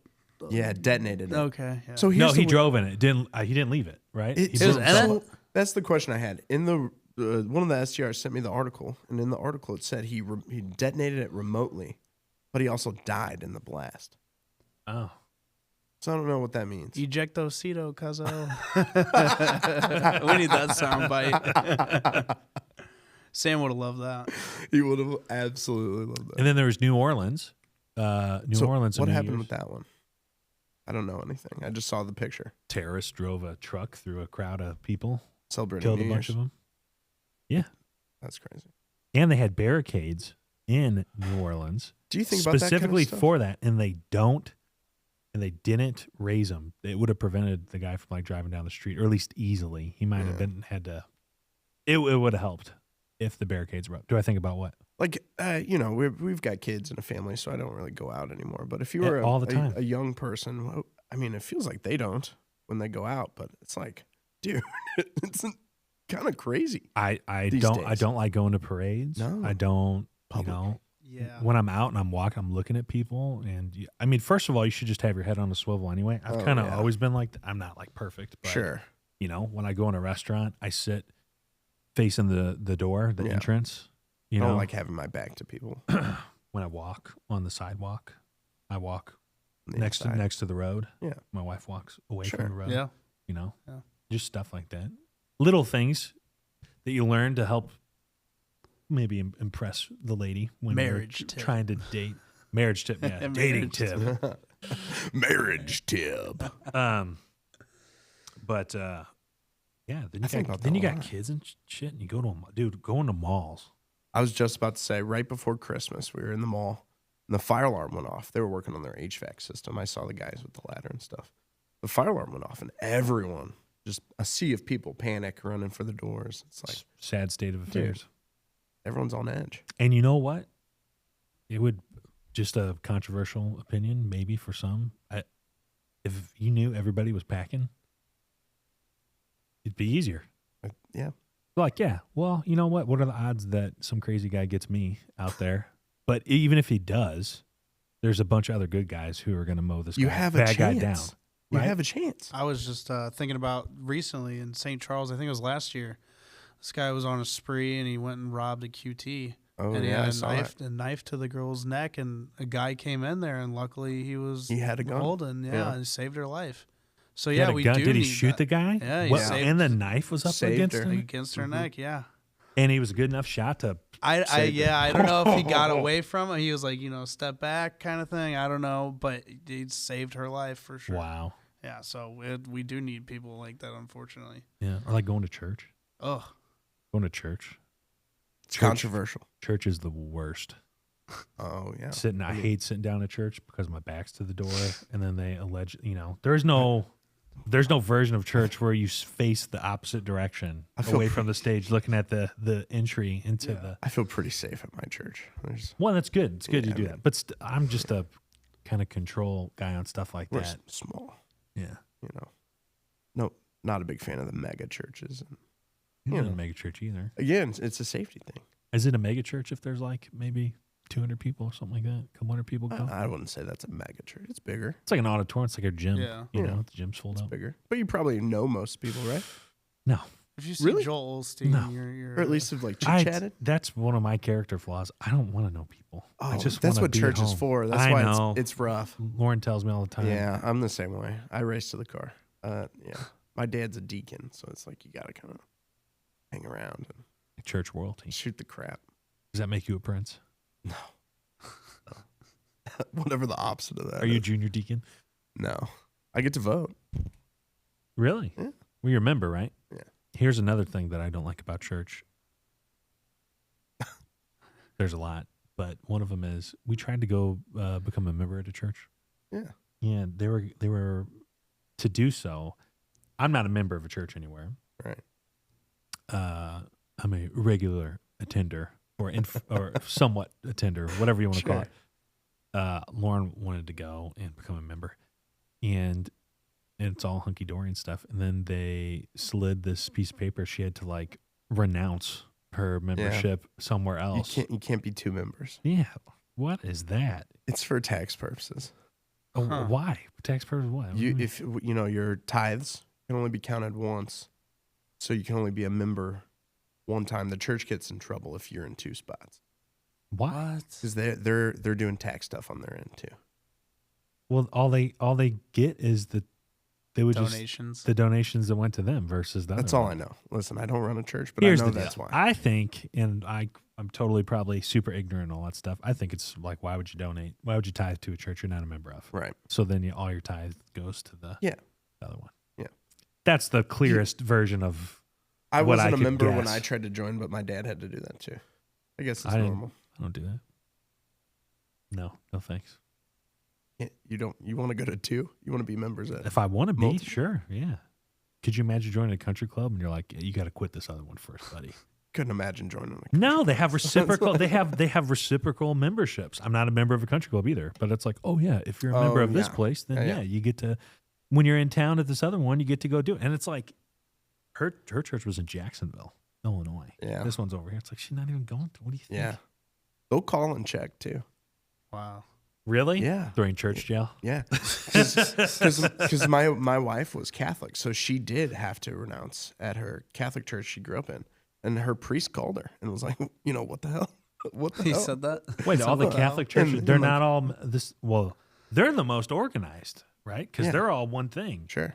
Yeah, detonated it. Okay. Yeah. So here's no, the he w- drove in it. He didn't leave it, right? It, He so- was Anel? that's the question I had. In the one of the STRs sent me the article, and in the article it said he detonated it remotely, but he also died in the blast. Oh. So I don't know what that means. Ejectocito, cuzzo. We need that sound bite. Sam would have loved that. He would have absolutely loved that. And then there was New Orleans. New Orleans. What on New happened Year's. with that one? I don't know anything. I just saw the picture. Terrorists drove a truck through a crowd of people, Celebrating killed New a bunch Year's. of them. That's crazy. And they had barricades in New Orleans Do you think about specifically that kind of for that, and they didn't raise them. It would have prevented the guy from like driving down the street, or at least easily. He might have had to. It would have helped if the barricades were up. Do I think about what? Like, we've got kids and a family, so I don't really go out anymore. But if you Yeah, were all the time. a young person, well, I mean, it feels like they don't when they go out, but it's like, dude, it's kind of crazy. I These don't days. like going to parades. No. I don't Public. You know, Yeah. when I'm out and I'm walking, I'm looking at people, and I mean, first of all, you should just have your head on a swivel anyway. I've Oh, kind of yeah. always been like, I'm not like perfect, but Sure. you know, when I go in a restaurant, I sit facing the door, the Yeah. entrance. You I don't know, like having my back to people. when I walk on the sidewalk, I walk on the next inside. to the road. Yeah. My wife walks away Sure. from the road. Yeah. You know, Yeah. just stuff like that. Little things that you learn to help maybe impress the lady when Marriage you're tip. trying to date. Marriage tip, yeah. Dating Marriage tip. Marriage tip. But yeah, I think about that then you a got lot. kids and shit, and you go to going to malls. I was just about to say, right before Christmas, we were in the mall, and the fire alarm went off. They were working on their HVAC system. I saw the guys with the ladder and stuff. The fire alarm went off, and everyone, just a sea of people, panic, running for the doors. It's like Sad state of Dude. affairs. everyone's on edge. And you know what? It would, just a controversial opinion, maybe for some. If you knew everybody was packing, it'd be easier. Yeah. Like, yeah, well, you know what? What are the odds that some crazy guy gets me out there? But even if he does, there's a bunch of other good guys who are going to mow this You guy, have a bad guy chance. down. You right? have a chance. I was just thinking about recently in St. Charles, I think it was last year. This guy was on a spree and he went and robbed a QT. Oh, and he yeah, I had saw a knife to the girl's neck, and a guy came in there, and luckily he was He had a gun. holding, Yeah. and saved her life. So He yeah, had a we gun. do. Did he need shoot that. the guy? Yeah, he What- saved- and the knife was up saved against her. him? against her neck? Yeah. And he was a good enough shot to. I Saved her. I don't know if he got away from it. He was like, step back kind of thing. I don't know, but he saved her life for sure. Wow. Yeah, so we do need people like that, unfortunately. Yeah. Or like going to church. Oh, Going to church. It's controversial. Church is the worst. Oh, yeah. I hate sitting down at church because my back's to the door, and then they allege, there's no version of church where you face the opposite direction feel away from the stage, looking at the entry into the. I feel pretty safe at my church. There's, Well, that's good. It's good Yeah, you do I mean- that, but I'm just a kind of control guy on stuff like we're that. small, Yeah, No, not a big fan of the mega churches. And you're You not know. a mega church either. again, it's a safety thing. Is it a mega church if there's like maybe 200 people or something like that? A couple hundred people go. I wouldn't say that's a mega church. It's bigger. It's like an auditorium. It's like a gym. Yeah. You Yeah. know, the gym's full It's up. bigger. But you probably know most people, right? No, if you see Really? Joel Osteen, No. you're Or at least have like chit I- chatted. that's one of my character flaws. I don't want to know people. I Oh, just that's wanna what be at church is home. for. That's I why know. it's rough. Lauren tells me all the time. Yeah, I'm the same way. I race to the car. Yeah, my dad's a deacon, so it's like you got to kind of hang around and Church royalty. shoot the crap. Does that make you a prince? Whatever the opposite of that. Are you is. junior deacon? No, I get to vote. Really? Yeah. Well, you're a member, right? Yeah. Here's another thing that I don't like about church. There's a lot, but one of them is we tried to go become a member at a church. Yeah. Yeah, they were to do so. I'm not a member of a church anywhere. Right. I'm a regular attender or or somewhat attender, whatever you want to call Sure. it. Lauren wanted to go and become a member, and it's all hunky dory and stuff. And then they slid this piece of paper. She had to like renounce her membership somewhere else. You can't be two members. Yeah, what is that? It's for tax purposes. Oh, Huh. why tax purposes? What? What do you mean? If your tithes can only be counted once, so you can only be a member one time. The church gets in trouble if you're in two spots what? because they're doing tax stuff on their end too. Well, all they get is they would donations. just the donations that went to them versus the That's other all one. I know. Listen, I don't run a church, but Here's I know the that's deal. why. I think, and I'm totally probably super ignorant and all that stuff. I think it's like, why would you donate? Why would you tithe to a church you're not a member of? Right. So then all your tithe goes to the Yeah. other one. Yeah. That's the clearest version of. I what wasn't I a could member when guess. I tried to join, but my dad had to do that too. I guess it's I didn't- normal. I don't do that. No thanks. You want to go to two? You want to be members at? If I want to be, Multiple. sure, yeah. Could you imagine joining a country club and you're like, you got to quit this other one first, buddy? Couldn't imagine joining. A No, they have reciprocal. they have reciprocal memberships. I'm not a member of a country club either, but it's like, oh yeah, if you're a member Oh, of this yeah. place, then Yeah, yeah, you get to. When you're in town at this other one, you get to go do it, and it's like, her church was in Jacksonville, Illinois. Yeah. This one's over here. It's like she's not even going to. What do you think? Yeah. They'll call and check too. Wow. Really? Yeah. During church jail? Yeah, because my wife was Catholic, so she did have to renounce at her Catholic church she grew up in, and her priest called her and was like, what the hell? What the He hell? said that? Wait, all the What the Catholic hell? churches, And they're like- not all this. Well, they're the most organized, right? Because Yeah. they're all one thing. Sure.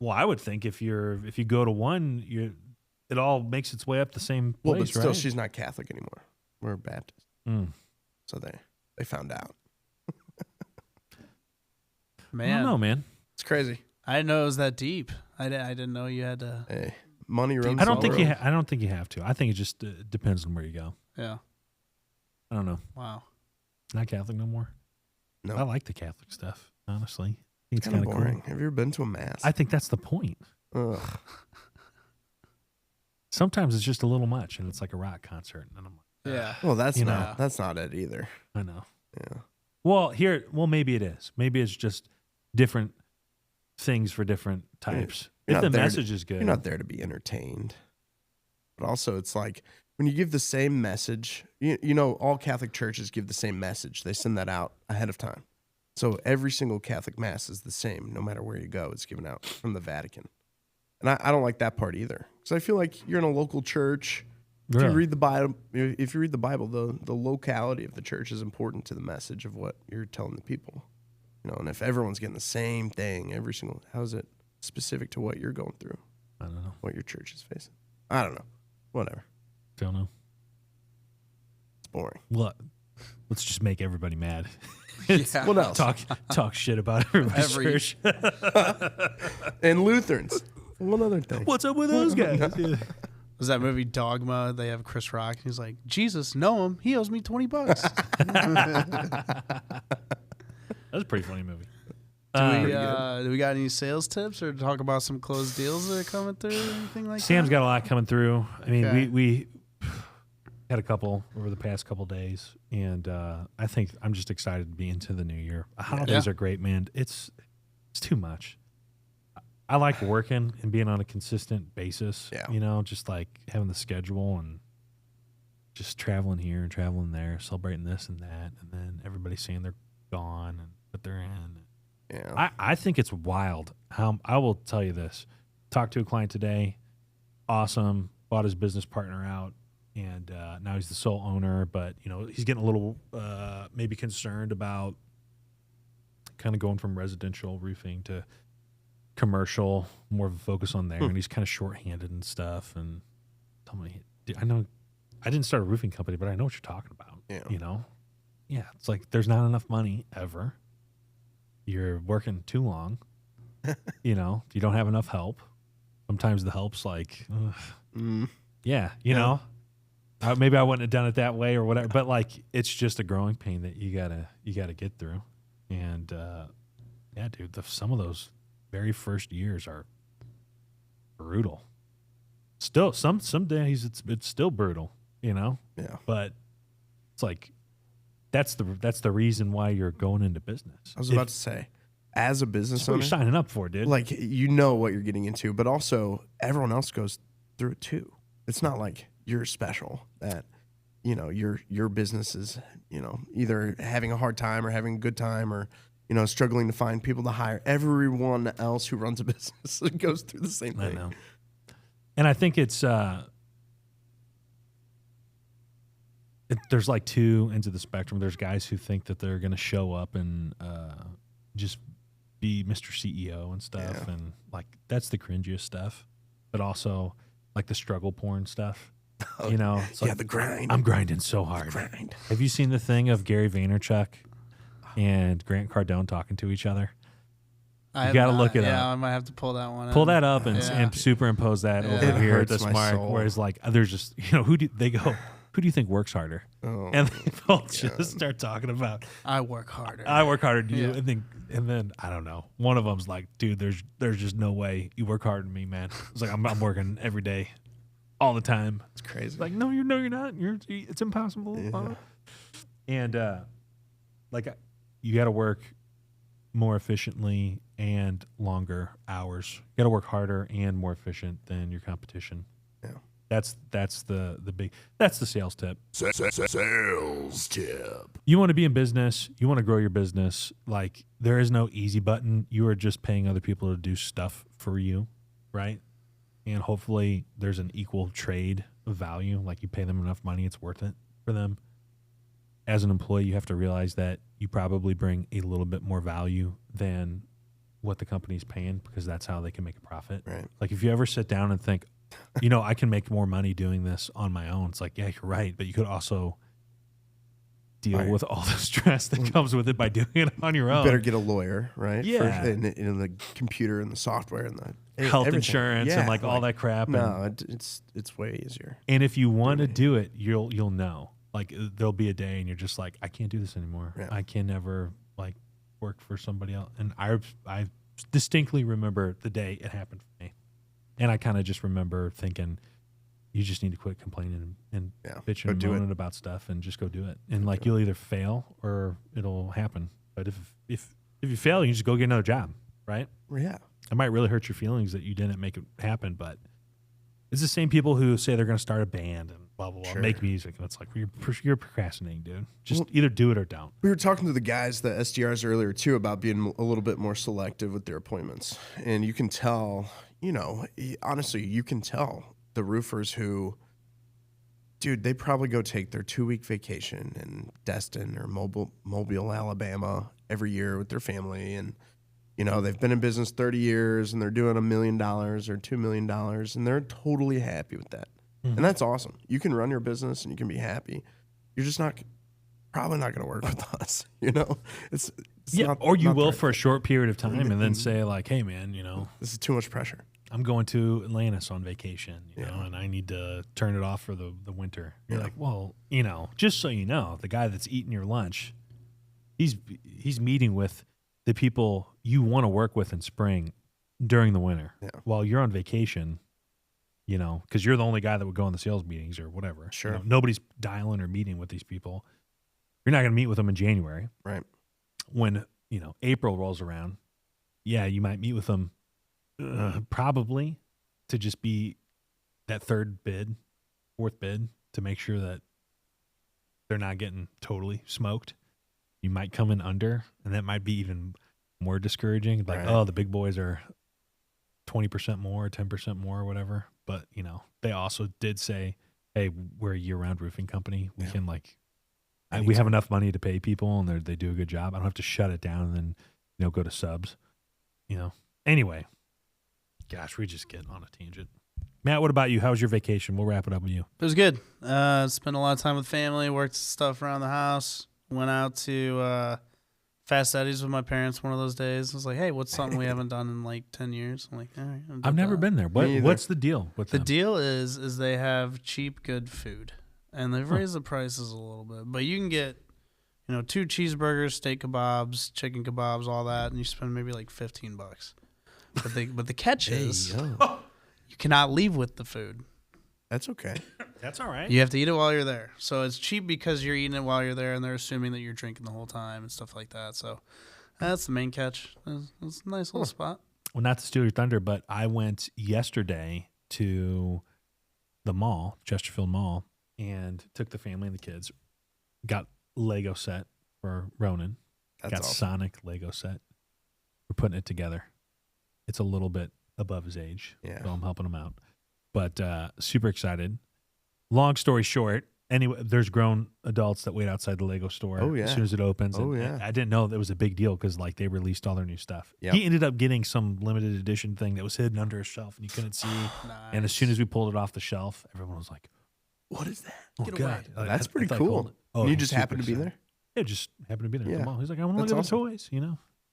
Well, I would think if you go to one, it all makes its way up the same Well, place, but still, right? she's not Catholic anymore. We're Baptist, Mm. so they found out. I Man, don't know, man. It's crazy. I didn't know it was that deep. I didn't know you had to. Hey, money runs. I don't the think world. I don't think you have to. I think it just depends on where you go. Yeah. I don't know. Wow. Not Catholic no more. No. I like the Catholic stuff, honestly. I think It's it's kind kind of of boring. cool. Have you ever been to a mass? I think that's the point. Ugh. Sometimes it's just a little much, and it's like a rock concert, and I'm like, Yeah. Well, that's You not know. that's not it either. I know. Yeah. Well, maybe it is. Maybe it's just different things for different types. You're If not the there message is good, You're not there to be entertained. But also, it's like when you give the same message, all Catholic churches give the same message. They send that out ahead of time. So every single Catholic mass is the same, no matter where you go. It's given out from the Vatican. And I don't like that part either. Because I feel like you're in a local church. If Really? you read the Bible, the locality of the church is important to the message of what you're telling the people. And if everyone's getting the same thing every single, how is it specific to what you're going through, I don't know. what your church is facing? I don't know. Whatever. Don't know. It's boring. What? Let's just make everybody mad. Yeah. What else? Talk shit about everybody's Every- church. And Lutherans. One other thing. What's up with those guys? Yeah. Was that movie Dogma? They have Chris Rock. He's like, Jesus, know him. He owes me $20. That was a pretty funny movie. Do we got any sales tips or talk about some closed deals that are coming through or anything like Sam's that? got a lot coming through. I mean, Okay. we had a couple over the past couple days, and I think I'm just excited to be into the new year. Holidays are great, man. It's too much. I like working and being on a consistent basis. Yeah. Just like having the schedule and just traveling here and traveling there, celebrating this and that, and then everybody saying they're gone and that they're in. Yeah. I think it's wild. I will tell you this. Talked to a client today. Awesome. Bought his business partner out, and now he's the sole owner. But, he's getting a little maybe concerned about kind of going from residential roofing to commercial, more of a focus on there. And he's kind of shorthanded and stuff. And tell me, I know I didn't start a roofing company, but I know what you're talking about. Yeah. Yeah, it's like there's not enough money ever. You're working too long. You don't have enough help. Sometimes the help's like, ugh. Yeah, maybe I wouldn't have done it that way or whatever. But like, it's just a growing pain that you gotta get through. And yeah, dude, some of those very first years are brutal. Still, some days it's still brutal, Yeah. But it's like that's the reason why you're going into business. I was about to say, as a business That's what owner, you're signing up for, dude. like you know what you're getting into, but also everyone else goes through it too. It's not like you're special that your business is either having a hard time or having a good time or struggling to find people to hire. Everyone else who runs a business goes through the same I thing. know. And I think it's there's like two ends of the spectrum. There's guys who think that they're going to show up and just be Mr. CEO and stuff, Yeah. and like that's the cringiest stuff. But also like the struggle porn stuff. It's like, the grind. I'm grinding so hard. grind. Have you seen the thing of Gary Vaynerchuk and Grant Cardone talking to each other? I have gotta not. look it Yeah, up. I might have to pull that one Pull up. that up and, Yeah. and superimpose that Yeah. over It here at hurts this my mark. soul. Where it's like, there's just, who do you think works harder? Oh, And they both just start talking about, I work harder. I work harder than you. Yeah. And then I don't know. One of them's like, dude, there's just no way you work harder than me, man. It's like, I'm working every day, all the time. it's crazy. It's like, no, you're not. It's impossible. Yeah. And you got to work more efficiently and longer hours. You got to work harder and more efficient than your competition. Yeah. That's the big, that's the sales tip. Sales tip. You want to be in business, you want to grow your business. Like, there is no easy button. You are just paying other people to do stuff for you, right? And hopefully there's an equal trade of value. Like, you pay them enough money, it's worth it for them. As an employee, you have to realize that you probably bring a little bit more value than what the company's paying, because that's how they can make a profit. Right. Like, if you ever sit down and think, you know, I can make more money doing this on my own. It's like, yeah, you're right. But you could also deal with all the stress that comes with it by doing it on your own. You better get a lawyer, right? Yeah. In the computer and the software and the Health everything. insurance and like all that crap. No, it's way easier. And if you want to do it, you'll know. Like, there'll be a day and you're just like, I can't do this anymore. Yeah. I can never like work for somebody else. And I distinctly remember the day it happened for me. And I kind of just remember thinking, you just need to quit complaining and bitching and moaning about stuff and just go do it. And like, you'll either fail or it'll happen. But if you fail, you just go get another job, right? Yeah. It might really hurt your feelings that you didn't make it happen, but it's the same people who say they're going to start a band and blah, blah, blah, make music. And it's like, you're procrastinating, dude. Just either do it or don't. We were talking to the guys, the SDRs earlier too, about being a little bit more selective with their appointments. And you can tell, honestly, you can tell the roofers who, dude, they probably go take their 2-week vacation in Destin or Mobile, Alabama every year with their family. And, they've been in business 30 years and they're doing $1 million or $2 million and they're totally happy with that. Mm-hmm. And that's awesome. You can run your business and you can be happy. You're just probably not going to work with us. It's not, or you not will right. for a short period of time and then say like, hey man, this is too much pressure. I'm going to Atlantis on vacation, you know, and I need to turn it off for the winter. You're like, well, just so you know, the guy that's eating your lunch, he's meeting with the people you want to work with in spring during the winter while you're on vacation, because you're the only guy that would go in the sales meetings or whatever. Sure. Nobody's dialing or meeting with these people. You're not going to meet with them in January. Right. When, April rolls around, you might meet with them probably to just be that fourth bid to make sure that they're not getting totally smoked. You might come in under, and that might be even more discouraging. Like, oh, the big boys are 20% more, 10% more, or whatever. But, they also did say, hey, we're a year-round roofing company. We can we have enough money to pay people, and they do a good job. I don't have to shut it down and then, go to subs. Anyway, gosh, we just get on a tangent. Matt, what about you? How was your vacation? We'll wrap it up with you. It was good. Spent a lot of time with family, worked stuff around the house, went out to Fast Eddie's with my parents one of those days. I was like, hey, what's something we haven't done in like 10 years? I'm like, all right. I've never been there. What's the deal with them? The deal is they have cheap, good food. And they've raised the prices a little bit. But you can get, 2 cheeseburgers, steak kebabs, chicken kebabs, all that, and you spend maybe like $15. But the catch is you cannot leave with the food. That's okay. That's all right. You have to eat it while you're there. So it's cheap because you're eating it while you're there, and they're assuming that you're drinking the whole time and stuff like that. So that's the main catch. It's a nice little spot. Well, not to steal your thunder, but I went yesterday to the mall, Chesterfield Mall, and took the family and the kids. Got Lego set for Ronan. That's got awesome. Sonic Lego set. We're putting it together. It's a little bit above his age, so I'm helping him out. But super excited. Long story short, anyway, there's grown adults that wait outside the Lego store as soon as it opens. I didn't know that was a big deal because they released all their new stuff. Yep. He ended up getting some limited edition thing that was hidden under a shelf and you couldn't see. Nice. And as soon as we pulled it off the shelf, everyone was like, what is that? Oh, Get God. away. That's pretty cool. Oh, and you just happened to be excited. there? Yeah, just happened to be there at the Yeah. mall. He's like, I want to look That's at the toys,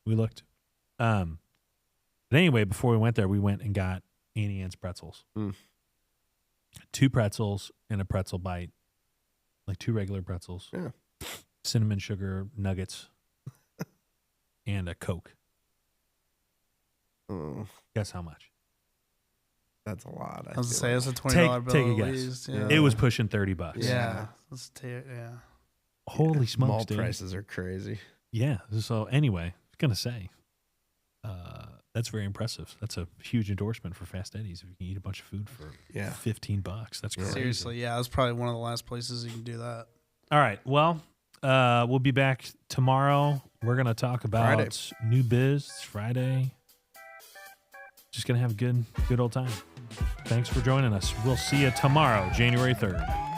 We looked. But anyway, before we went there, we went and got Annie Ann's pretzels. 2 pretzels and a pretzel bite. Like 2 regular pretzels. Yeah. Cinnamon sugar nuggets. And a Coke. Guess how much? That's a lot. I was going to say, it's a $20 bill. Take a at guess. least, It was pushing $30. Yeah. Holy smokes, mall dude. prices are crazy. Yeah. So anyway, I was going to say, That's very impressive. That's a huge endorsement for Fast Eddie's. If you can eat a bunch of food for $15, that's crazy. Seriously, yeah, that's probably one of the last places you can do that. All right. Well, we'll be back tomorrow. We're gonna talk about Friday. new biz. It's Friday. Just gonna have a good old time. Thanks for joining us. We'll see you tomorrow, January 3rd.